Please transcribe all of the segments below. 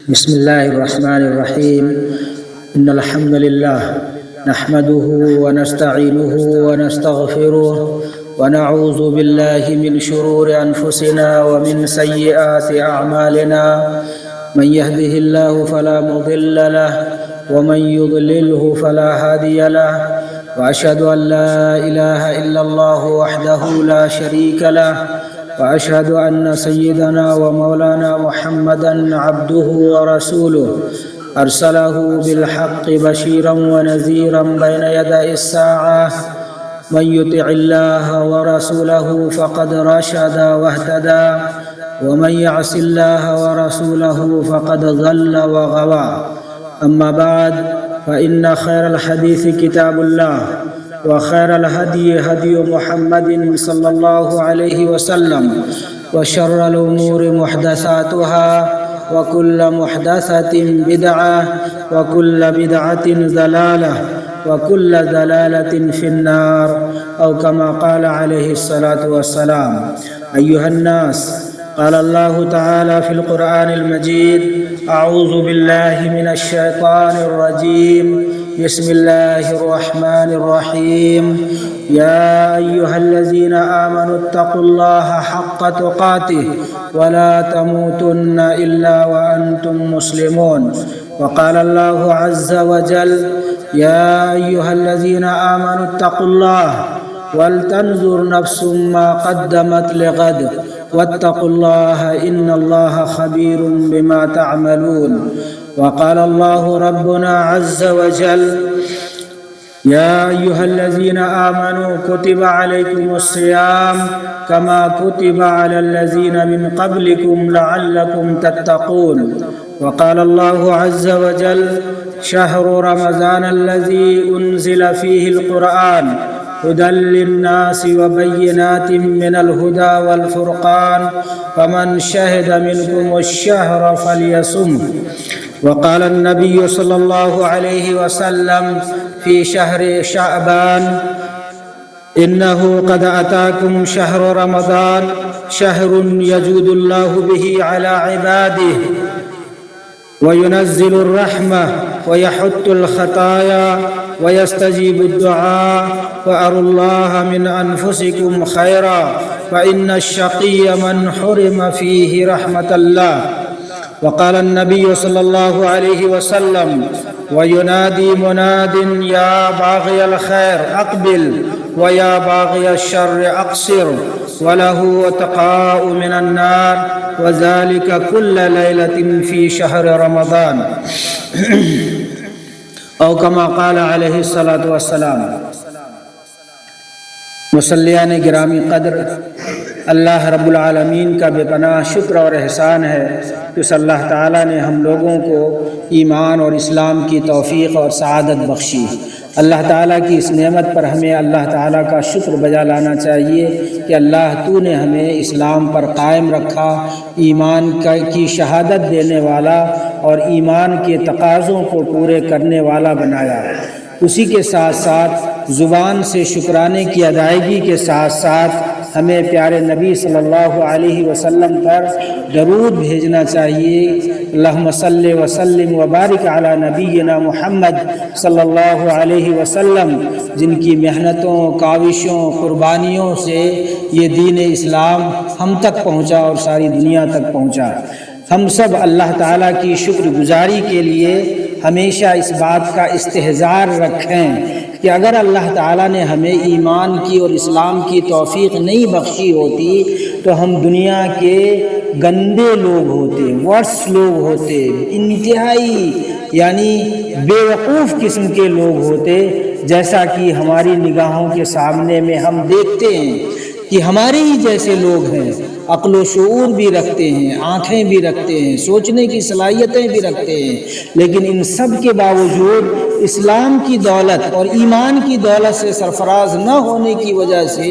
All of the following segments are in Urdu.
بسم الله الرحمن الرحيم. إن الحمد لله نحمده ونستعينه ونستغفره ونعوذ بالله من شرور أنفسنا ومن سيئات أعمالنا. من يهده الله فلا مضل له ومن يضلله فلا هادي له، وأشهد أن لا إله إلا الله وحده لا شريك له، وأشهد أن سيدنا ومولانا محمدًا عبده ورسوله أرسله بالحق بشيرا ونذيرا بين يدي الساعة. من يطع الله ورسوله فقد رشد واهتدى، ومن يعص الله ورسوله فقد ضل وغوى. أما بعد، فإن خير الحديث كتاب الله، وخير الهدي هدي محمد صلى الله عليه وسلم، وشر الأمور محدثاتها، وكل محدثة بدعة، وكل بدعة ضلالة، وكل ضلالة في النار، أو كما قال عليه الصلاة والسلام. أيها الناس، قال الله تعالى في القرآن المجيد: أعوذ بالله من الشيطان الرجيم، بسم الله الرحمن الرحيم. يا أيها الذين آمنوا اتقوا الله حق تقاته ولا تموتن إلا وأنتم مسلمون. وقال الله عز وجل: يا أيها الذين آمنوا اتقوا الله ولتنظر نفس ما قدمت لغد واتقوا الله إن الله خبير بما تعملون. وقال الله ربنا عز وجل: يا أيها الذين آمنوا كتب عليكم الصيام كما كتب على الذين من قبلكم لعلكم تتقون. وقال الله عز وجل: شهر رمضان الذي أنزل فيه القرآن هدى للناس وبينات من الهدى والفرقان، فمن شهد منكم الشهر فليصمه. وقال النبي صلى الله عليه وسلم في شهر شعبان: إنه قد أتاكم شهر رمضان، شهر يجود الله به على عباده وينزل الرحمة ويحط الخطايا ويستجيب الدعاء، وأروا الله من أنفسكم خيرا، فإن الشقي من حرم فيه رحمة الله. وقال النبي صلى الله عليه وسلم: وينادي مناد: يا باغي الخير أقبل، ويا باغي الشر أقصر، وله اتقاء من النار، وذلك كل ليلة في شهر رمضان، أو كما قال عليه الصلاة والسلام. مصلیان گرامی قدر، اللہ رب العالمین کا بے پناہ شکر اور احسان ہے کہ اس اللہ تعالیٰ نے ہم لوگوں کو ایمان اور اسلام کی توفیق اور سعادت بخشی۔ اللہ تعالیٰ کی اس نعمت پر ہمیں اللہ تعالیٰ کا شکر بجا لانا چاہیے کہ اللہ تو نے ہمیں اسلام پر قائم رکھا، ایمان کی شہادت دینے والا اور ایمان کے تقاضوں کو پورے کرنے والا بنایا۔ اسی کے ساتھ ساتھ زبان سے شکرانے کی ادائیگی کے ساتھ ساتھ ہمیں پیارے نبی صلی اللہ علیہ وسلم پر درود بھیجنا چاہیے۔ اللہم صلی وسلم وبارک علی نبینا محمد صلی اللہ علیہ وسلم، جن کی محنتوں، کاوشوں، قربانیوں سے یہ دین اسلام ہم تک پہنچا اور ساری دنیا تک پہنچا۔ ہم سب اللہ تعالیٰ کی شکر گزاری کے لیے ہمیشہ اس بات کا استحضار رکھیں کہ اگر اللہ تعالیٰ نے ہمیں ایمان کی اور اسلام کی توفیق نہیں بخشی ہوتی تو ہم دنیا کے گندے لوگ ہوتے، ورس لوگ ہوتے، انتہائی یعنی بے وقوف قسم کے لوگ ہوتے، جیسا کہ ہماری نگاہوں کے سامنے میں ہم دیکھتے ہیں کہ ہمارے ہی جیسے لوگ ہیں، عقل و شعور بھی رکھتے ہیں، آنکھیں بھی رکھتے ہیں، سوچنے کی صلاحیتیں بھی رکھتے ہیں، لیکن ان سب کے باوجود اسلام کی دولت اور ایمان کی دولت سے سرفراز نہ ہونے کی وجہ سے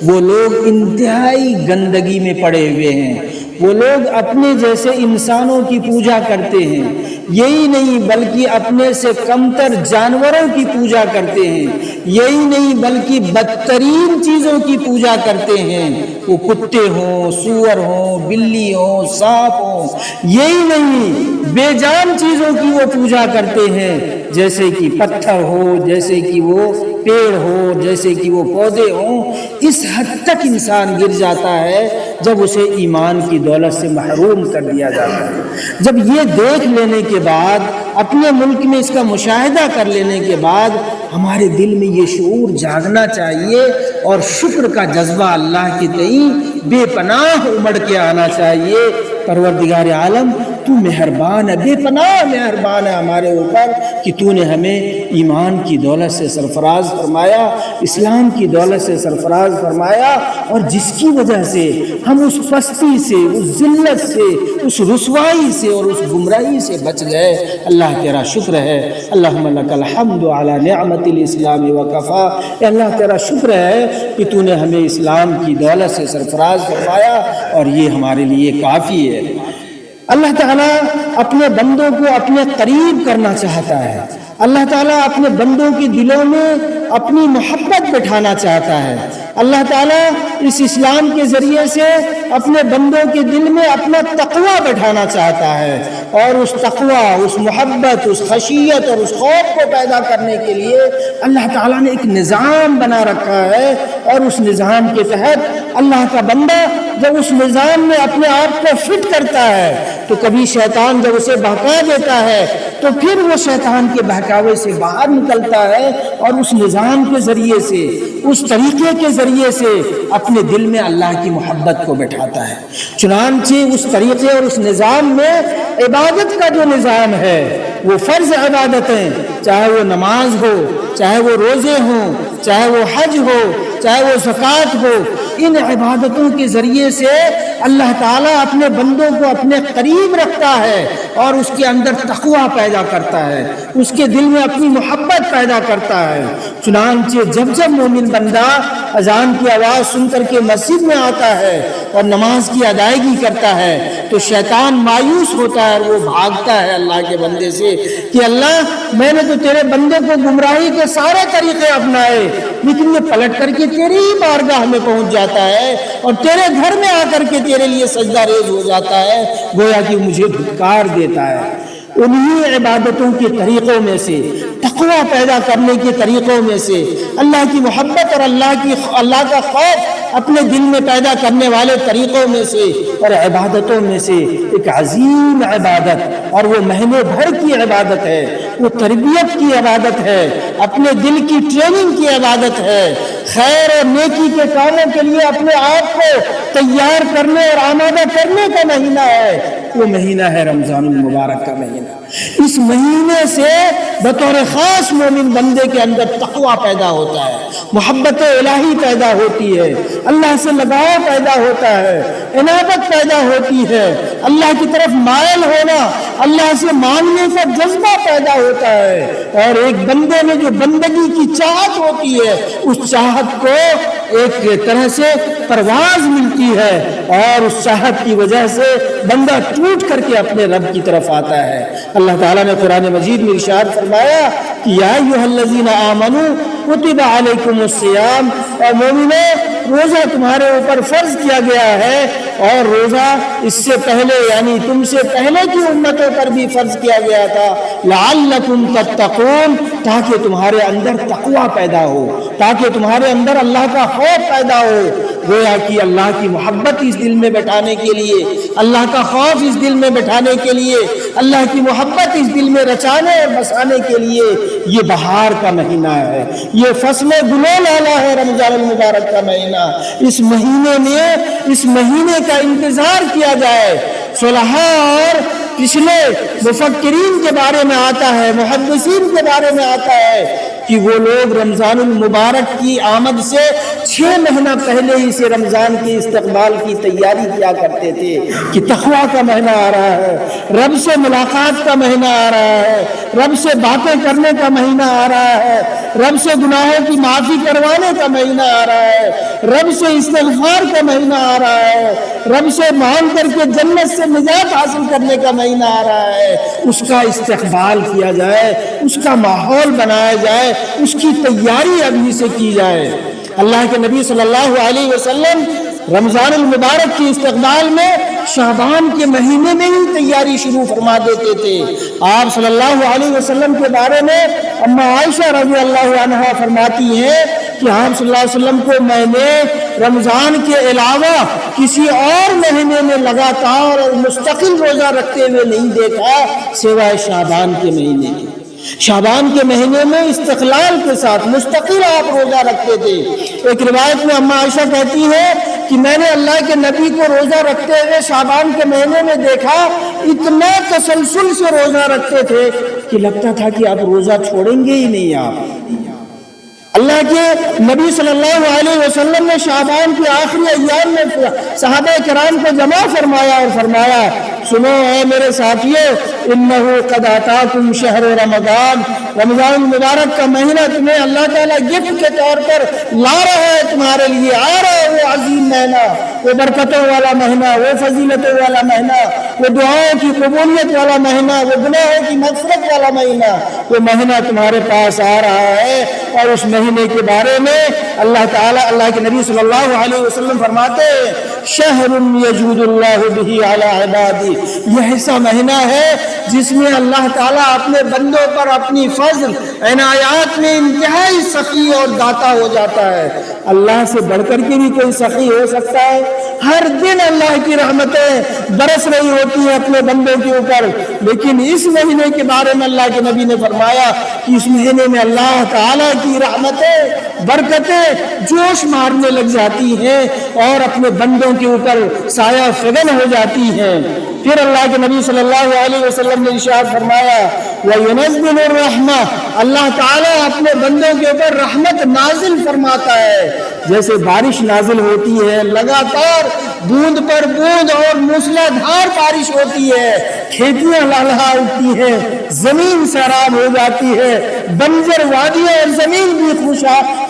وہ لوگ انتہائی گندگی میں پڑے ہوئے ہیں۔ وہ لوگ اپنے جیسے انسانوں کی پوجا کرتے ہیں، یہی نہیں بلکہ اپنے سے کمتر جانوروں کی پوجا کرتے ہیں، یہی نہیں بلکہ بدترین چیزوں کی پوجا کرتے ہیں، وہ کتے ہوں، سور ہوں، بلی ہوں، سانپ ہوں، یہی نہیں بے جان چیزوں کی وہ پوجا کرتے ہیں، جیسے کہ پتھر ہو، جیسے کہ وہ پیڑ ہو، جیسے کہ وہ پودے ہوں۔ اس حد تک انسان گر جاتا ہے جب اسے ایمان کی دولت سے محروم کر دیا جاتا ہے۔ جب یہ دیکھ لینے کے بعد، اپنے ملک میں اس کا مشاہدہ کر لینے کے بعد ہمارے دل میں یہ شعور جاگنا چاہیے اور شکر کا جذبہ اللہ کے تئیں بے پناہ امڑ کے آنا چاہیے۔ پروردگار عالم تو مہربان ہے، بے پناہ مہربان ہے ہمارے اوپر کہ تو نے ہمیں ایمان کی دولت سے سرفراز فرمایا، اسلام کی دولت سے سرفراز فرمایا، اور جس کی وجہ سے ہم اس پستی سے، اس ذلت سے، اس رسوائی سے اور اس گمراہی سے بچ گئے۔ اللہ تیرا شکر ہے۔ اللہم لک الحمد علی نعمت الاسلام وکفا۔ اے اللہ تیرا شکر ہے کہ تو نے ہمیں اسلام کی دولت سے سرفراز فرمایا اور یہ ہمارے لیے کافی ہے۔ اللہ تعالیٰ اپنے بندوں کو اپنے قریب کرنا چاہتا ہے۔ اللہ تعالیٰ اپنے بندوں کے دلوں میں اپنی محبت بٹھانا چاہتا ہے۔ اللہ تعالیٰ اس اسلام کے ذریعے سے اپنے بندوں کے دل میں اپنا تقوی بٹھانا چاہتا ہے، اور اس تقوی، اس محبت، اس خشیت اور اس خوف کو پیدا کرنے کے لیے اللہ تعالیٰ نے ایک نظام بنا رکھا ہے، اور اس نظام کے تحت اللہ کا بندہ جب اس نظام میں اپنے آپ کو فٹ کرتا ہے تو کبھی شیطان جب اسے بہکا دیتا ہے تو پھر وہ شیطان کے بہکاوے سے باہر نکلتا ہے اور اس نظام کے ذریعے سے، اس طریقے کے ذریعے سے اپنے دل میں اللہ کی محبت کو بٹھاتا ہے۔ چنانچہ اس طریقے اور اس نظام میں عبادت کا جو نظام ہے، وہ فرض عبادتیں، چاہے وہ نماز ہو، چاہے وہ روزے ہوں، چاہے وہ حج ہو، چاہے وہ زکوٰۃ ہو، ان عبادتوں کے ذریعے سے اللہ تعالیٰ اپنے بندوں کو اپنے قریب رکھتا ہے اور اس کے اندر تقویٰ پیدا کرتا ہے، اس کے دل میں اپنی محبت پیدا کرتا ہے۔ چنانچہ جب جب مومن بندہ اذان کی آواز سن کر کے مسجد میں آتا ہے اور نماز کی ادائیگی کرتا ہے تو شیطان مایوس ہوتا ہے اور وہ بھاگتا ہے اللہ کے بندے سے کہ اللہ، میں نے تو تیرے بندے کو گمراہی کے سارے طریقے اپنائے، لیکن یہ پلٹ کر کے تیری ہی بارگاہ میں پہنچ جاتا ہے اور تیرے گھر میں آ کر کے تیرے لیے سجدہ ریز ہو جاتا ہے، گویا کہ مجھے دھتکار دیتا ہے۔ انہی عبادتوں کے طریقوں میں سے، تقویٰ پیدا کرنے کے طریقوں میں سے، اللہ کی محبت اور اللہ کا خوف اپنے دل میں پیدا کرنے والے طریقوں میں سے اور عبادتوں میں سے ایک عظیم عبادت، اور وہ مہینے بھر کی عبادت ہے، وہ تربیت کی عبادت ہے، اپنے دل کی ٹریننگ کی عبادت ہے، خیر اور نیکی کے کاموں کے لیے اپنے آپ کو تیار کرنے اور آمادہ کرنے کا مہینہ ہے۔ وہ مہینہ ہے رمضان المبارک کا مہینہ۔ اس مہینے سے بطور خاص مومن بندے کے اندر تقویٰ پیدا ہوتا ہے، محبت الہی پیدا ہوتی ہے، اللہ سے لگاؤ پیدا ہوتا ہے، انابت پیدا ہوتی ہے، اللہ کی طرف مائل ہونا، اللہ سے مانگنے کا جذبہ پیدا ہوتا ہے، اور ایک بندے میں جو بندگی کی چاہت ہوتی ہے اس چاہت کو ایک طرح سے پرواز ملتی ہے، اور اس چاہت کی وجہ سے بندہ ٹوٹ کر کے اپنے رب کی طرف آتا ہے۔ اللہ تعالیٰ نے قرآن مجید میں ارشاد فرمایا کہ یا ایھا الذین آمنوا کتب علیکم الصیام، اور مومنو، روزہ تمہارے اوپر فرض کیا گیا ہے، اور روزہ اس سے پہلے یعنی تم سے پہلے کی امتوں پر بھی فرض کیا گیا تھا، لعلکم تتقون، تاکہ تمہارے اندر تقویٰ پیدا ہو، تاکہ تمہارے اندر اللہ کا خوف پیدا ہو۔ گویا کہ اللہ کی محبت اس دل میں بٹھانے کے لیے، اللہ کا خوف اس دل میں بٹھانے کے لیے، اللہ کی محبت اس دل میں رچانے اور بسانے کے لیے یہ بہار کا مہینہ ہے، یہ فصل گلوں والا ہے رمضان المبارک کا مہینہ۔ اس مہینے میں اس مہینے کا انتظار کیا جائے۔ صلحاء اور پچھلے مفکرین کے بارے میں آتا ہے، محدثین کے بارے میں آتا ہے کہ وہ لوگ رمضان المبارک کی آمد سے 6 مہینہ پہلے ہی سے رمضان کے استقبال کی تیاری کیا کرتے تھے کہ تقویٰ کا مہینہ آ رہا ہے، رب سے ملاقات کا مہینہ آ رہا ہے، رب سے باتیں کرنے کا مہینہ آ رہا ہے، رب سے گناہوں کی معافی کروانے کا مہینہ آ رہا ہے، رب سے استغفار کا مہینہ آ رہا ہے، رب سے مانگ کر کے جنت سے نجات حاصل کرنے کا مہینہ آ رہا ہے۔ اس کا استقبال کیا جائے، اس کا ماحول بنایا جائے، اس کی تیاری ابھی سے کی جائے۔ اللہ کے نبی صلی اللہ علیہ وسلم رمضان المبارک کے استقبال میں شعبان کے مہینے میں ہی تیاری شروع فرما دیتے تھے۔ آپ صلی اللہ علیہ وسلم کے بارے میں اما عائشہ رضی اللہ عنہا فرماتی ہیں کہ آپ صلی اللہ علیہ وسلم کو میں نے رمضان کے علاوہ کسی اور مہینے میں لگاتار اور مستقل روزہ رکھتے ہوئے نہیں دیکھا سوائے شعبان کے مہینے کے۔ شعبان کے مہینے میں استقلال کے ساتھ مستقل آپ روزہ رکھتے تھے۔ ایک روایت میں اما عائشہ کہتی ہے کہ میں نے اللہ کے نبی کو روزہ رکھتے ہوئے شعبان کے مہینے میں دیکھا، اتنا تسلسل سے روزہ رکھتے تھے کہ لگتا تھا کہ آپ روزہ چھوڑیں گے ہی نہیں۔ آپ اللہ کے نبی صلی اللہ علیہ وسلم نے شعبان کے آخری ایام میں صحابہ کرام کو جمع فرمایا اور فرمایا، سنو اے میرے ساتھیو، انہو قد آتاکم شہر رمضان، رمضان المبارک کا مہینہ تمہیں اللہ تعالیٰ گفٹ کے طور پر لا رہا ہے، تمہارے لیے آ رہا ہے وہ عظیم مہینہ، وہ برکتوں والا مہینہ، وہ فضیلتوں والا مہینہ، وہ دعاؤں کی قبولیت والا مہینہ، وہ گناہوں کی مغفرت والا مہینہ، وہ مہینہ تمہارے پاس آ رہا ہے۔ اور اس مہینے کے بارے میں اللہ تعالیٰ، اللہ کے نبی صلی اللہ علیہ وسلم فرماتے ہیں، شہر یجود اللہ بہ علی عبادہ، یہ ایسا مہینہ ہے جس میں اللہ تعالیٰ اپنے بندوں پر اپنی فضل عنایات میں انتہائی سخی اور داتا ہو جاتا ہے۔ اللہ سے بڑھ کر کے بھی کوئی سخی ہو سکتا ہے؟ ہر دن اللہ کی رحمتیں برس رہی ہوتی ہیں اپنے بندوں کے اوپر، لیکن اس مہینے کے بارے میں اللہ کے نبی نے فرمایا کہ اس مہینے میں اللہ تعالیٰ کی رحمتیں، برکتیں جوش مارنے لگ جاتی ہیں اور اپنے بندوں کے اوپر سایہ فگن ہو جاتی ہیں۔ پھر اللہ کے نبی صلی اللہ علیہ وسلم نے ارشاد فرمایا، وَيُنَزِّلُ الرَّحْمَةَ، اللہ تعالیٰ اپنے بندوں کے اوپر رحمت نازل فرماتا ہے، جیسے بارش نازل ہوتی ہے، لگاتار بوند پر بوند اور موسلا دھار بارش ہوتی ہے، کھیتیاں لہلہا اٹھتی ہیں، زمین سیراب ہو جاتی ہے، بنجر وادیاں اور زمین بھی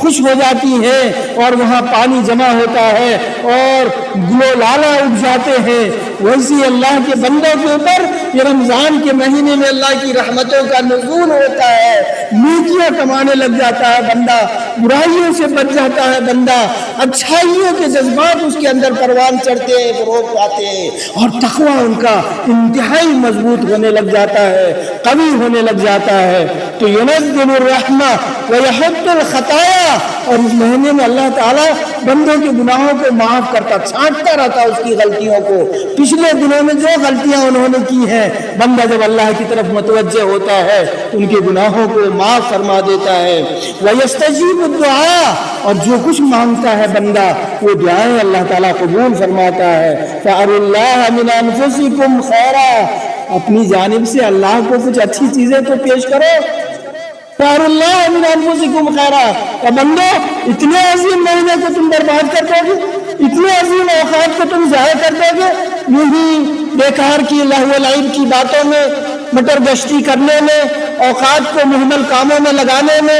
خوش ہو جاتی ہیں اور وہاں پانی جمع ہوتا ہے اور گلو لالا اٹھ جاتے ہیں، ویسی اللہ کے بندوں کے اوپر یہ رمضان کے مہینے میں اللہ کی رحمتوں کا نزول ہوتا ہے، نیکیاں کمانے لگ جاتا ہے بندہ، برائیوں سے بچ جاتا ہے بندہ، اچھائیوں کے جذبات اس کے اندر پروان چڑھتے ہیں، فروغ پاتے ہیں اور تقویٰ ان کا انتہائی مضبوط ہونے لگ جاتا ہے، قوی ہونے لگ جاتا ہے۔ تو ينزل الرحمہ ويحط الخطایا، اور اس مہینے میں اللہ تعالیٰ بندوں کے گناہوں کو معاف کرتا، چھانٹتا رہتا اس کی غلطیوں کو، پچھلے دنوں میں جو غلطیاں انہوں نے کی ہیں بندہ جب اللہ کی طرف متوجہ ہوتا ہے ان کے گناہوں کو معاف فرما دیتا ہے۔ وَيَسْتَجِيبُ الدُّعَاء، اور جو کچھ مانگتا ہے بندہ وہ دعائیں اللہ تعالیٰ قبول فرماتا ہے۔ فَأَرُوا اللَّهَ مِنْ أَنفُسِكُمْ خَيْرًا، اپنی جانب سے اللہ کو کچھ اچھی چیزیں تو پیش کرو۔ فَأَرُوا اللَّهَ مِنْ أَنفُسِكُمْ خَيْرًا، اور بندو اتنے عظیم مہینے کو تم برباد کر دو گے، اتنے عظیم اوقات کو تم ضائع کر دو گے یہی بیکار کی لہو و لعب کی باتوں میں، مٹر گشتی کرنے میں، اوقات کو مہمل کاموں میں لگانے میں،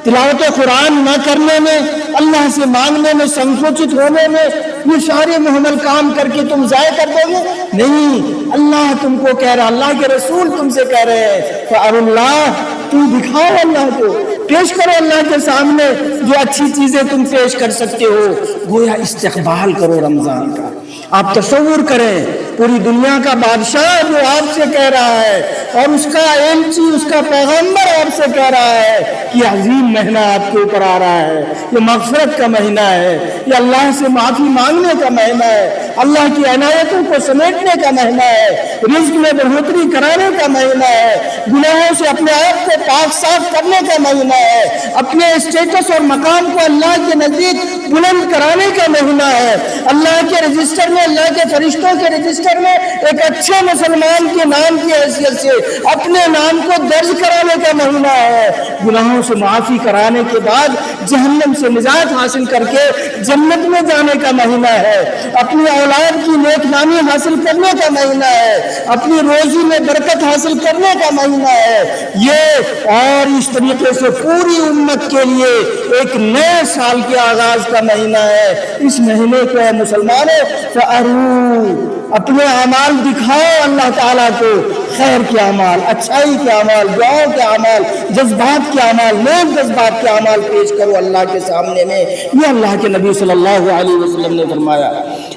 تلاوت قرآن نہ کرنے میں، اللہ سے مانگنے میں، سنکوچت ہونے میں، یہ سارے مہمل کام کر کے تم ضائع کر دو گے؟ نہیں، اللہ تم کو کہہ رہا، اللہ کے رسول تم سے کہہ رہے ہیں، فَأَرُوا اللَّهَ، تم دکھاؤ اللہ کو، پیش کرو اللہ کے سامنے جو اچھی چیزیں تم پیش کر سکتے ہو، گویا استقبال کرو رمضان کا۔ آپ تصور کریں پوری دنیا کا بادشاہ جو آپ سے کہہ رہا ہے اور اس کا ایلچی، اس کا پیغمبر آپ سے کہہ رہا ہے کہ عظیم مہینہ آپ کے اوپر آ رہا ہے، یہ مغفرت کا مہینہ ہے، یہ اللہ سے معافی مانگنے کا مہینہ ہے، اللہ کی عنایتوں کو سمیٹنے کا مہینہ ہے، رزق میں بڑھوتری کرانے کا مہینہ ہے، گناہوں سے اپنے آپ کو پاک صاف کرنے کا مہینہ ہے، اپنے اسٹیٹس اور مقام کو اللہ کے نزدیک بلند کرانے کا مہینہ ہے، اللہ کے رجسٹر میں، اللہ کے فرشتوں کے رجسٹر میں ایک اچھے مسلمان کے نام کی حیثیت سے اپنے نام کو درج کرانے کا مہینہ ہے، گناہوں سے معافی کرانے کے بعد جہنم سے نجات حاصل کر کے جنت میں جانے کا مہینہ ہے، اپنی اولاد کی نیک نامی حاصل کرنے کا مہینہ ہے، اپنی روزی میں برکت حاصل کرنے کا مہینہ ہے یہ، اور اس طریقے سے پوری امت کے لیے ایک نئے سال کے آغاز کا مہینہ ہے۔ اس مہینے کو اے مسلمانوں فَأَرُوا، اپنے اعمال دکھاؤ اللہ تعالیٰ کو، خیر کے اعمال، اچھائی کے اعمال، دعاؤں کے اعمال، جذبات کے اعمال، نیک جذبات کے اعمال پیش کرو اللہ کے سامنے میں۔ یہ اللہ کے نبی صلی اللہ علیہ وسلم نے فرمایا۔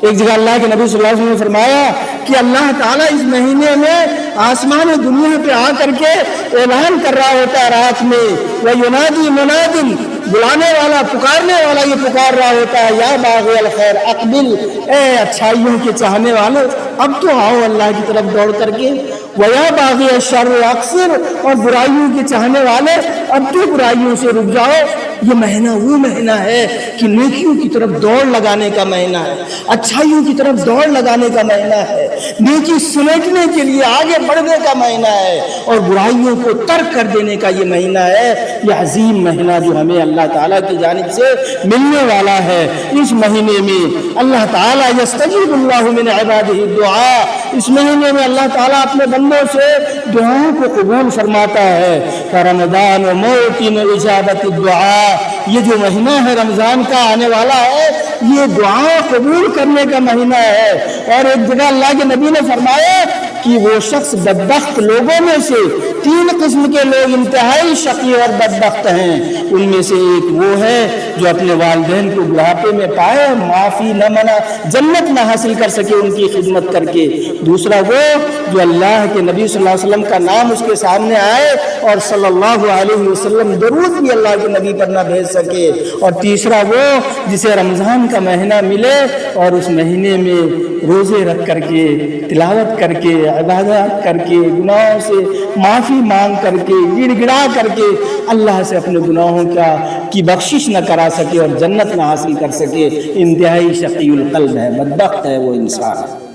ایک جگہ اللہ کے نبی صلی اللہ علیہ وسلم نے فرمایا کہ اللہ تعالیٰ اس مہینے میں آسمان دنیا پہ آ کر کے اعلان کر رہا ہوتا ہے رات میں، وَيُنَادِي مُنَادٍ، بلانے والا، پکارنے والا یہ پکار رہا ہوتا ہے، یا باغی الخیر اقبل، اے اچھائیوں کے چاہنے والے اب تو آؤ اللہ کی طرف دوڑ کر کے، وَيَا بَاغِيَ الشَّرِّ اقصر، اور برائیوں کے چاہنے والے اب تو برائیوں سے رک جاؤ۔ یہ مہینہ وہ مہینہ ہے کہ نیکیوں کی طرف دوڑ لگانے کا مہینہ ہے، اچھائیوں کی طرف دوڑ لگانے کا مہینہ ہے، نیکی سمیٹنے کے لیے آگے بڑھنے کا مہینہ ہے، اور برائیوں کو ترک کر دینے کا یہ مہینہ ہے۔ یہ عظیم مہینہ جو ہمیں اللہ تعالیٰ کی جانب سے ملنے والا ہے، اس مہینے میں اللہ تعالیٰ یستجیب اللہ من عبادہ الدعاء، اس مہینے میں اللہ تعالیٰ اپنے بندوں سے دعاؤں کو قبول فرماتا ہے۔ رمضان و موطن اجابت الدعاء، یہ جو مہینہ ہے رمضان کا آنے والا ہے، یہ دعا قبول کرنے کا مہینہ ہے۔ اور ایک جگہ اللہ کے نبی نے فرمایا کہ وہ شخص بدبخت لوگوں میں سے 3 قسم کے لوگ انتہائی شقی اور بدبخت ہیں، ان میں سے ایک وہ ہے جو اپنے والدین کو بڑھاپے میں پائے، معافی نہ منع، جنت نہ حاصل کر سکے ان کی خدمت کر کے۔ دوسرا وہ جو اللہ کے نبی صلی اللہ علیہ وسلم کا نام اس کے سامنے آئے اور صلی اللہ علیہ وسلم درود بھی اللہ کے نبی پر نہ بھیج سکے۔ اور تیسرا وہ جسے رمضان کا مہینہ ملے اور اس مہینے میں روزے رکھ کر کے، تلاوت کر کے، عبادات کر کے، گناہوں سے معافی مانگ کر کے، گڑ گڑا کر کے اللہ سے اپنے گناہوں کی بخشش نہ کرا سکے اور جنت نہ حاصل کر سکے، انتہائی شقی القلب ہے، بدبخت ہے وہ انسان۔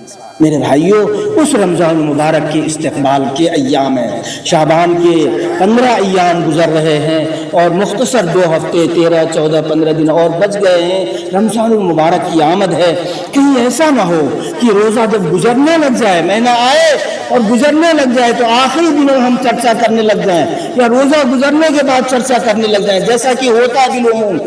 میرے بھائیوں، اس رمضان مبارک کے استقبال کے ایام ہیں، شعبان کے 15 ایام گزر رہے ہیں اور مختصر 2 ہفتے 13 14 15 دن اور بچ گئے ہیں، رمضان المبارک کی آمد ہے۔ کہیں ایسا نہ ہو کہ روزہ جب گزرنے لگ جائے، مہینہ آئے اور گزرنے لگ جائے تو آخری دنوں ہم چرچا کرنے لگ جائیں، یا روزہ گزرنے کے بعد چرچا کرنے لگ جائیں، جیسا کہ ہوتا بالعموم،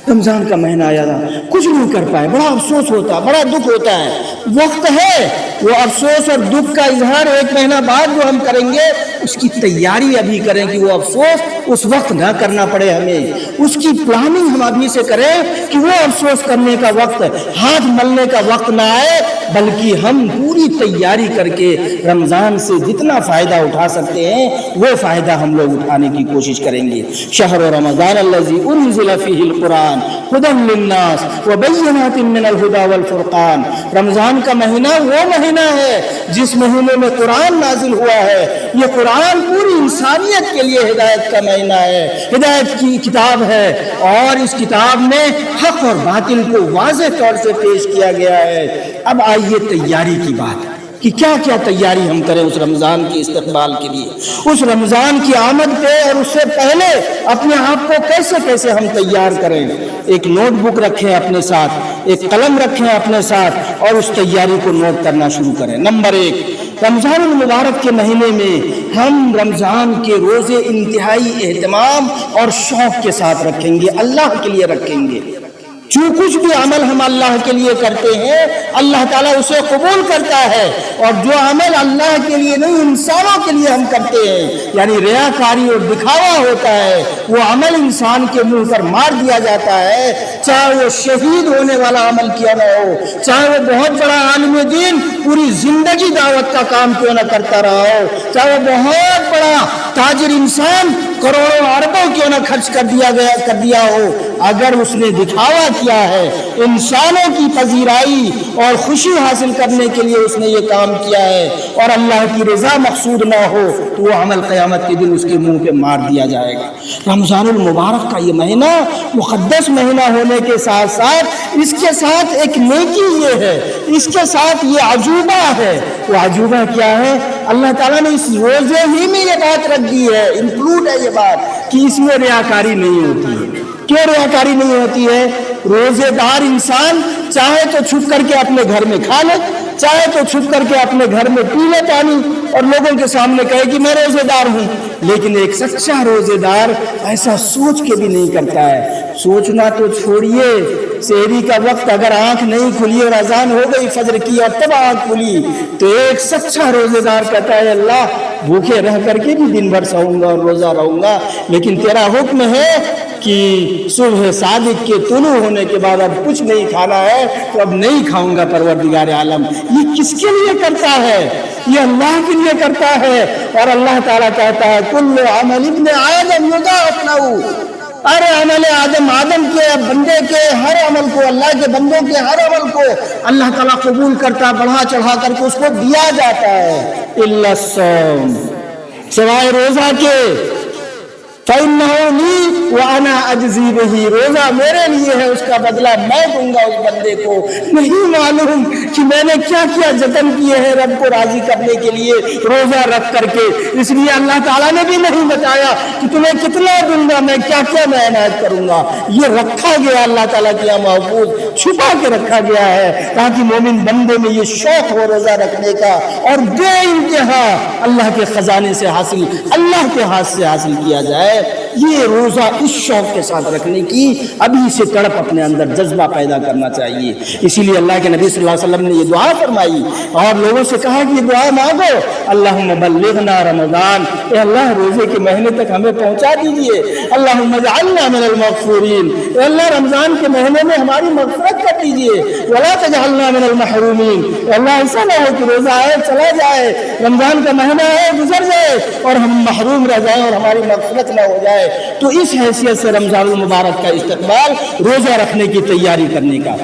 رمضان کا مہینہ آیا تھا کچھ نہیں کر پائے، بڑا افسوس ہوتا، بڑا دکھ ہوتا ہے۔ وقت ہے وہ افسوس اور دکھ کا اظہار 1 مہینہ بعد جو ہم کریں گے، اس کی تیاری ابھی کریں کہ وہ افسوس اس وقت نہ کرنا پڑے ہمیں، اس کی پلاننگ ہم ابھی سے کریں کہ وہ افسوس کرنے کا وقت، ہاتھ ملنے کا وقت نہ آئے، بلکہ ہم پوری تیاری کر کے رمضان سے جتنا فائدہ اٹھا سکتے ہیں وہ فائدہ ہم لوگ اٹھانے کی کوشش کریں گے۔ شہر رمضان الذی انزل فیہ القرآن ھدی للناس وبینات من الھدی والفرقان، رمضان کا مہینہ وہ مہینہ ہے جس مہینے میں قرآن نازل ہوا ہے۔ یہ قرآن پوری انسانیت کے لیے ہدایت کا مہینہ ہے، ہدایت کی کتاب ہے، اور اس کتاب میں حق اور باطل کو واضح طور سے پیش کیا گیا ہے۔ اب آئیے تیاری کی بات کہ کیا کیا تیاری ہم کریں اس رمضان کے استقبال کے لیے، اس رمضان کی آمد پہ اور اس سے پہلے اپنے آپ کو کیسے کیسے ہم تیار کریں۔ ایک نوٹ بک رکھیں اپنے ساتھ، ایک قلم رکھیں اپنے ساتھ اور اس تیاری کو نوٹ کرنا شروع کریں۔ نمبر 1، رمضان المبارک کے مہینے میں ہم رمضان کے روزے انتہائی اہتمام اور شوق کے ساتھ رکھیں گے، اللہ کے لیے رکھیں گے۔ جو کچھ بھی عمل ہم اللہ کے لیے کرتے ہیں اللہ تعالیٰ اسے قبول کرتا ہے، اور جو عمل اللہ کے لیے نہیں انسانوں کے لیے ہم کرتے ہیں، یعنی ریاکاری اور دکھاوا ہوتا ہے، وہ عمل انسان کے منہ پر مار دیا جاتا ہے، چاہے وہ شہید ہونے والا عمل کیا نہ ہو، چاہے وہ بہت بڑا عالم دین پوری زندگی دعوت کا کام کیوں نہ کرتا رہا ہو، چاہے وہ بہت بڑا تاجر انسان کروڑوں اربوں کیوں نہ خرچ کر دیا ہو، اگر اس نے دکھاوا کیا ہے، انسانوں کی پذیرائی اور خوشی حاصل کرنے کے لیے اس نے یہ کام کیا ہے اور اللہ کی رضا مقصود نہ ہو تو وہ عمل قیامت کے دن اس کے منہ پہ مار دیا جائے گا۔ رمضان المبارک کا یہ مہینہ مقدس مہینہ ہونے کے ساتھ ساتھ اس کے ساتھ ایک نیکی یہ ہے، اس کے ساتھ یہ عجوبہ ہے۔ وہ عجوبہ کیا ہے؟ اللہ تعالیٰ نے اس روزے ہی میں یہ بات رکھ دی ہے، انکلوڈ ہے یہ بات، کہ اس میں ریاکاری نہیں ہوتی ہے۔ کیوں ریاکاری نہیں ہوتی ہے؟ روزے دار انسان چاہے تو چھپ کر کے اپنے گھر میں کھا لے، چاہے تو چھپ کر کے اپنے گھر میں پی لے پانی اور لوگوں کے سامنے کہے کہ میں روزے دار ہوں، لیکن ایک سچا روزے دار ایسا سوچ کے بھی نہیں کرتا ہے۔ سوچنا تو چھوڑیے، سحری کا وقت اگر آنکھ نہیں کھلی اور اذان ہو گئی فجر کی اور تب آنکھ کھلی تو ایک سچا روزے دار کہتا ہے اللہ بھوکے رہ کر کے بھی دن بھر سوؤں گا اور روزہ رہوں گا، لیکن تیرا حکم ہے کہ صبح صادق کے طلوع ہونے کے بعد اب کچھ نہیں کھانا ہے تو اب نہیں کھاؤں گا پروردگار عالم۔ یہ کس کے لیے کرتا ہے؟ یہ اللہ کے لیے کرتا ہے، اور اللہ تعالیٰ کہتا ہے کل عمل ابن آدم یضاعف لہ، ارے عمل آدم کے بندے کے ہر عمل کو، اللہ کے بندوں کے ہر عمل کو اللہ تعالیٰ قبول کرتا، بڑھا چڑھا کر کے اس کو دیا جاتا ہے، الا الصوم، سوائے روزہ کے، فَإِنَّهُ لِي وَأَنَا أَجْزِي بِهِ، روزہ میرے لیے ہے، اس کا بدلہ میں دوں گا اس بندے کو۔ نہیں معلوم کہ میں نے کیا کیا جتن کیے ہیں رب کو راضی کرنے کے لیے روزہ رکھ کر کے، اس لیے اللہ تعالیٰ نے بھی نہیں بتایا کہ تمہیں کتنا دوں گا، میں کیا کیا میں عنایت کروں گا۔ یہ رکھا گیا اللہ تعالیٰ کے یہاں محفوظ، چھپا کے رکھا گیا ہے تاکہ مومن بندے میں یہ شوق ہو روزہ رکھنے کا، اور بے انتہا اللہ کے خزانے سے حاصل، اللہ کے ہاتھ سے حاصل کیا جائے۔ یہ روزہ اس شوق کے ساتھ رکھنے کی ابھی سے تڑپ اپنے اندر جذبہ پیدا کرنا چاہیے۔ اسی لیے اللہ کے نبی صلی اللہ علیہ وسلم نے یہ دعا فرمائی اور لوگوں سے کہا کہ یہ دعا مانگو، اللہم بلغنا رمضان، اے اللہ روزے کے مہینے تک ہمیں پہنچا دیجئے، اللہم اجعلنا من المغفورین، اے اللہ رمضان کے مہینے میں ہماری مغفرت کر دیجئے، ولا تجعلنا من المحرومین، اے اللہ ایسا نہ ہو کہ روزہ آئے چلا جائے، رمضان کا مہینہ ہے گزر جائے اور ہم محروم رہ جائیں اور ہماری مغفرت نہ ہو جائے۔ تو اس حیثیت سے رمضان المبارک کا استقبال روزہ رکھنے کی تیاری کرنے کا۔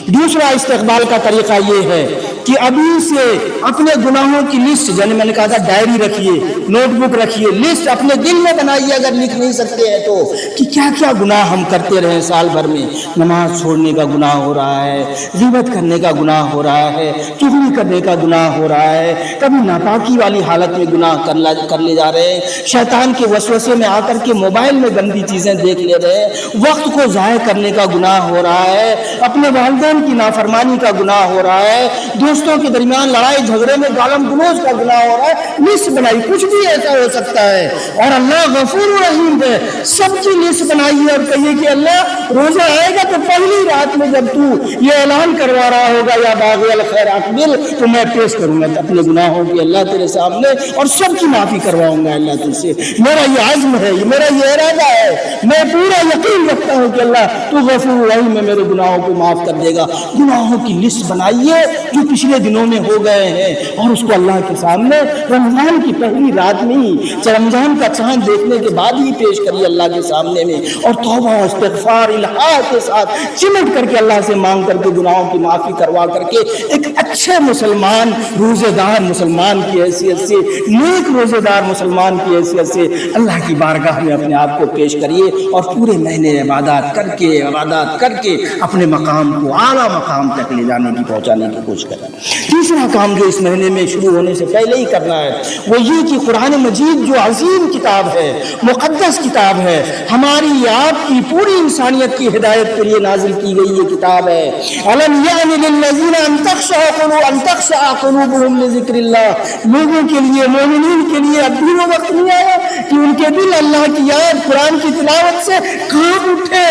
دوسرا استقبال کا طریقہ یہ ہے کہ ابھی سے اپنے گناہوں کی لسٹ، جیسے میں نے کہا تھا ڈائری رکھیے، نوٹ بک رکھیے، لسٹ اپنے دل میں بنائیے اگر لکھ نہیں سکتے ہیں تو، کہ کیا کیا گناہ ہم کرتے رہے سال بھر میں۔ نماز چھوڑنے کا گناہ ہو رہا ہے، غیبت کرنے کا گناہ ہو رہا ہے، چغلی کرنے کا گناہ ہو رہا ہے، کبھی ناپاکی والی حالت میں گناہ کر لے جا رہے ہیں، شیطان کے وسوسے میں آ کر کے موبائل میں گندی چیزیں دیکھ لے رہے ہیں، وقت کو ضائع کرنے کا گناہ ہو رہا ہے، اپنے والدین کی نافرمانی کا گناہ ہو رہا ہے، دوستوں کے درمیان لڑائی جھگڑے میں گالم گلوچ کا گناہ ہو رہا ہے۔ لسٹ بنائی، کچھ بھی ایسا ہو سکتا ہے، اور اللہ غفور رحیم ہے، سب کی لسٹ بنائیے اور کہیے کہ اللہ روزہ آئے گا تو پہلی رات میں جب تو یہ اعلان کروا رہا ہوگا یا باغی الخیر اقبل، تو میں پیش کروں گا اپنے گناہوں کی اللہ تیرے سامنے اور سب کی معافی کرواؤں گا اللہ تجھ سے۔ میرا یہ عزم ہے، میرا یہ ارادہ ہے، میں پورا یقین رکھتا ہوں کہ اللہ تو غفور رحیم ہے، میرے گناہوں کو معاف کر دے گا۔ گناہوں کی لسٹ بنائیے جو پچھلے دنوں میں ہو گئے ہیں اور اس کو اللہ کے سامنے رمضان کی پہلی رات میں ہی، رمضان کا چاند دیکھنے کے بعد ہی پیش کریے اللہ کے سامنے میں، اور توبہ و استغفار الہا کے ساتھ چمٹ کر کے اللہ سے مانگ کر کے گناہوں کی معافی کروا کر کے ایک اچھے مسلمان، روزے دار مسلمان کی حیثیت سے، نیک روزے دار مسلمان کی حیثیت سے اللہ کی بارگاہ میں اپنے آپ کو پیش کریے اور پورے مہینے عبادات کر کے اپنے مقام کو اعلیٰ مقام تک لے جانے کی، پہنچانے کی کوشش کریں۔ تیسرا کام جو اس مہینے میں شروع ہونے سے پہلے ہی کرنا ہے وہ یہ کہ قرآن مجید جو عظیم کتاب ہے، مقدس کتاب ہے، ہماری آپ کی پوری انسانیت کی ہدایت کے لیے نازل کی گئی یہ کتاب ہے۔ أَلَمْ يَعْنِ لِلَّذِينَ أَن تَخْشَعَ قُلُوبُهُمْ لِذِكْرِ اللَّهِ، لوگوں کے لیے، مومنین کے لیے اب بھی وہ وقت نہیں آیا کہ ان کے دل اللہ کی یاد، قرآن کی تلاوت سے کانپ اٹھے۔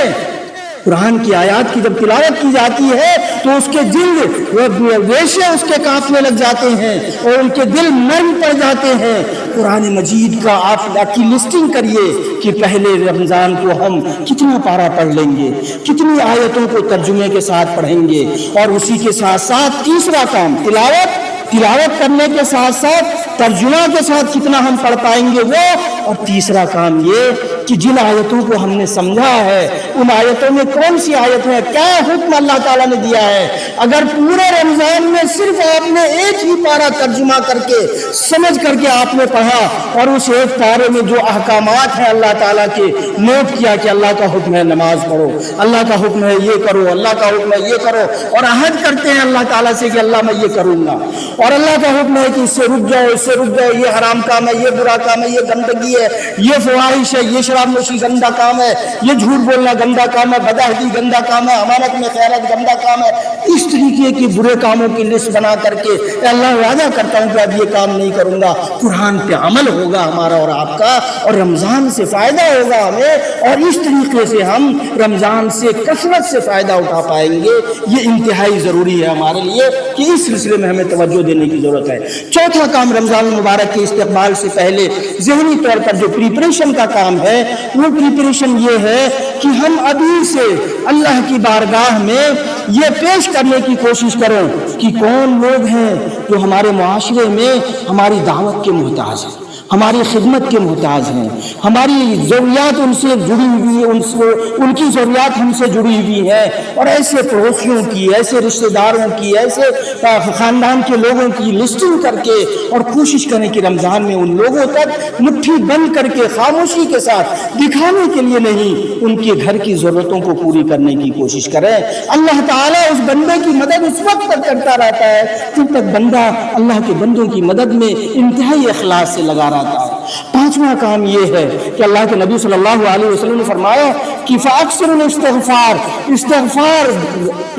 قرآن کی آیات کی جب تلاوت کی جاتی ہے تو اس کے دل ریشے اس کے کانپنے لگ جاتے ہیں اور ان کے دل نرم پڑ جاتے ہیں۔ قرآن مجید کا آپ کی لسٹنگ کریے کہ پہلے رمضان کو ہم کتنا پارہ پڑھ لیں گے، کتنی آیتوں کو ترجمے کے ساتھ پڑھیں گے، اور اسی کے ساتھ ساتھ تیسرا کام تلاوت کرنے کے ساتھ ساتھ ترجمہ کے ساتھ کتنا ہم پڑھ پائیں گے وہ، اور تیسرا کام یہ کہ جن آیتوں کو ہم نے سمجھا ہے ان آیتوں میں کون سی آیت ہے، کیا حکم اللہ تعالیٰ نے دیا ہے۔ اگر پورے رمضان میں صرف آپ نے ایک ہی پارہ ترجمہ کر کے سمجھ کر کے آپ نے پڑھا اور اس ایک پارے میں جو احکامات ہیں اللہ تعالیٰ کے نوٹ کیا کہ اللہ کا حکم ہے نماز پڑھو، اللہ کا حکم ہے یہ کرو، اللہ کا حکم ہے یہ کرو، اور عہد کرتے ہیں اللہ تعالیٰ سے کہ اللہ میں یہ کروں گا، اور اللہ کا حکم ہے کہ اس سے رک جاؤ، اس سے رک جاؤ، یہ حرام کام ہے، یہ برا کام ہے، یہ گندگی ہے، یہ فواہش ہے، یہ شراب نوشی گندا کام ہے، یہ جھوٹ بولنا گندا کام ہے، بدعہدی گندا کام ہے، امانت میں خیانت گندا کام ہے۔ اس طریقے کے برے کاموں کی لسٹ بنا کر کے اے اللہ وعدہ کرتا ہوں کہ اب یہ کام نہیں کروں گا۔ قرآن پہ عمل ہوگا ہمارا اور آپ کا، اور رمضان سے فائدہ ہوگا ہمیں، اور اس طریقے سے ہم رمضان سے کثرت سے فائدہ اٹھا پائیں گے۔ یہ انتہائی ضروری ہے ہمارے لیے کہ اس سلسلے میں ہمیں توجہ دینے کی ضرورت ہے۔ چوتھا کام رمضان المبارک کے استقبال سے پہلے ذہنی طور پر جو پریپریشن کا کام ہے، وہ پریپریشن یہ ہے کہ ہم ابھی سے اللہ کی بارگاہ میں یہ پیش کرنے کی کوشش کریں کہ کون لوگ ہیں جو ہمارے معاشرے میں ہماری دعوت کے محتاج ہیں، ہماری خدمت کے محتاج ہیں، ہماری ضروریات ان سے جڑی ہوئی ہیں، ان کی ضروریات ہم سے جڑی ہوئی ہیں، اور ایسے پڑوسیوں کی، ایسے رشتہ داروں کی، ایسے خاندان کے لوگوں کی لسٹنگ کر کے، اور کوشش کریں کہ رمضان میں ان لوگوں تک مٹھی بند کر کے خاموشی کے ساتھ دکھانے کے لیے نہیں، ان کے گھر کی ضرورتوں کو پوری کرنے کی کوشش کریں۔ اللہ تعالیٰ اس بندے کی مدد اس وقت تک کرتا رہتا ہے جب تک بندہ اللہ کے بندوں کی مدد میں انتہائی اخلاص سے لگا رہتا ہے۔ پانچواں کام یہ ہے کہ اللہ کے نبی صلی اللہ علیہ وسلم نے فرمایا کہ فاکثر الاستغفار، استغفار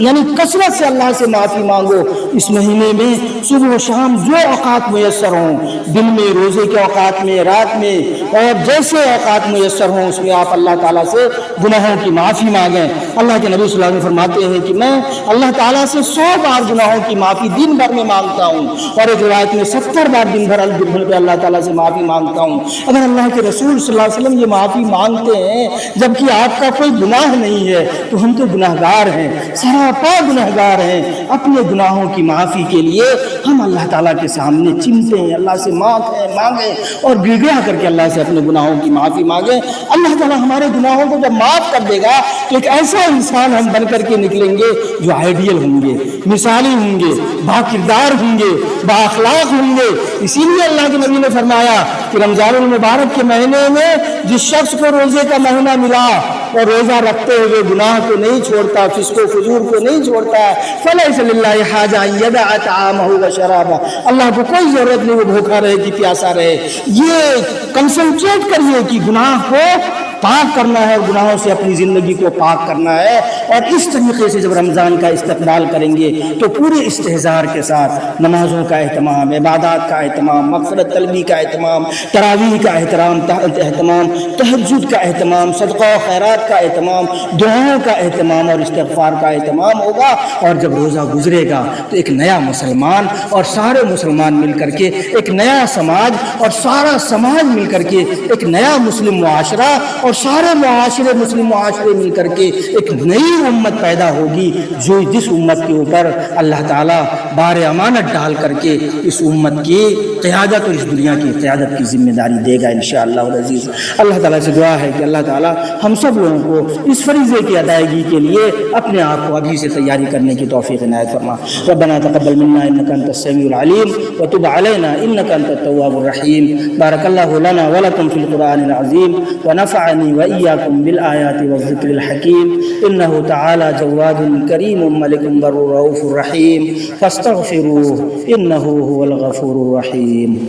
یعنی کثرت سے اللہ سے معافی مانگو۔ اس مہینے میں صبح و شام جو اوقات میسر ہوں، دن میں، روزے کے اوقات میں، رات میں، اور جیسے اوقات میسر ہوں اس میں آپ اللہ تعالیٰ سے گناہوں کی معافی مانگیں۔ اللہ کے نبی صلی اللہ علیہ وسلم فرماتے ہیں کہ میں اللہ تعالیٰ سے 100 بار گناہوں کی معافی دن بھر میں مانگتا ہوں، اور ایک روایت میں 70 بار دن بھر پہ اللہ تعالیٰ سے معافی مانگتا ہوں۔ اگر اللہ کے رسول صلی اللہ علیہ وسلم یہ معافی مانگتے ہیں جبکہ آپ کا کوئی گناہ نہیں ہے، تو ہم تو گناہگار ہیں، سراپا گناہگار ہیں۔ اپنے گناہوں کی معافی کے لیے ہم اللہ تعالیٰ کے سامنے چمٹیں، اللہ سے مانگیں اور گڑ گڑا کر کے اللہ سے اپنے گناہوں کی معافی مانگیں۔ اللہ تعالیٰ ہمارے گناہوں کو جب معاف کر دے گا تو ایک ایسا انسان ہم بن کر کے نکلیں گے جو آئیڈیل ہوں گے، مثالی ہوں گے، با کردار ہوں گے، با اخلاق ہوں گے۔ اسی لیے اللہ کے نبی نے فرمایا کہ رمضان المبارک کے مہینے میں جس شخص کو روزے کا مہینہ ملا اور روزہ رکھتے ہوئے گناہ کو نہیں چھوڑتا، فسق و فجور کو نہیں چھوڑتا، فلیس للہ حاجہ ان یدع طعامہ وشرابہ، اللہ کو کوئی ضرورت نہیں وہ بھوکا رہے کہ پیاسا رہے۔ یہ کنسنٹریٹ کریے کہ گناہ کو پاک کرنا ہے، گناہوں سے اپنی زندگی کو پاک کرنا ہے، اور اس طریقے سے جب رمضان کا استقبال کریں گے تو پورے استحضار کے ساتھ نمازوں کا اہتمام، عبادات کا اہتمام، مغفرت طلبی کا اہتمام، تراویح کا اہتمام، تہجد کا اہتمام، صدقہ و خیرات کا اہتمام، دعاؤں کا اہتمام اور استغفار کا اہتمام ہوگا۔ اور جب روزہ گزرے گا تو ایک نیا مسلمان اور سارے مسلمان مل کر کے ایک نیا سماج، اور سارا سماج مل کر کے ایک نیا مسلم معاشرہ، اور سارے معاشرے مسلم معاشرے مل کر کے ایک نئی امت پیدا ہوگی، جو جس امت کے اوپر اللہ تعالیٰ بار امانت ڈال کر کے اس امت کی قیادت اور اس دنیا کی قیادت کی ذمہ داری دے گا انشاءاللہ العزیز۔ اللہ تعالیٰ سے دعا ہے کہ اللہ تعالیٰ ہم سب لوگوں کو اس فریضے کی ادائیگی کے لیے اپنے آپ کو ابھی سے تیاری کرنے کی توفیق عنایت فرما۔ ربنا تقبل منا انك انت السميع العليم وتب علينا انك انت التواب الرحيم۔ بارك الله لنا ولكم في القرآن العظيم ونفعني وإياكم بالآيات والذكر الحكيم، إنه تعالى جواد كريم ملك بر رؤوف رحيم، فاستغفروه إنه هو الغفور الرحيم۔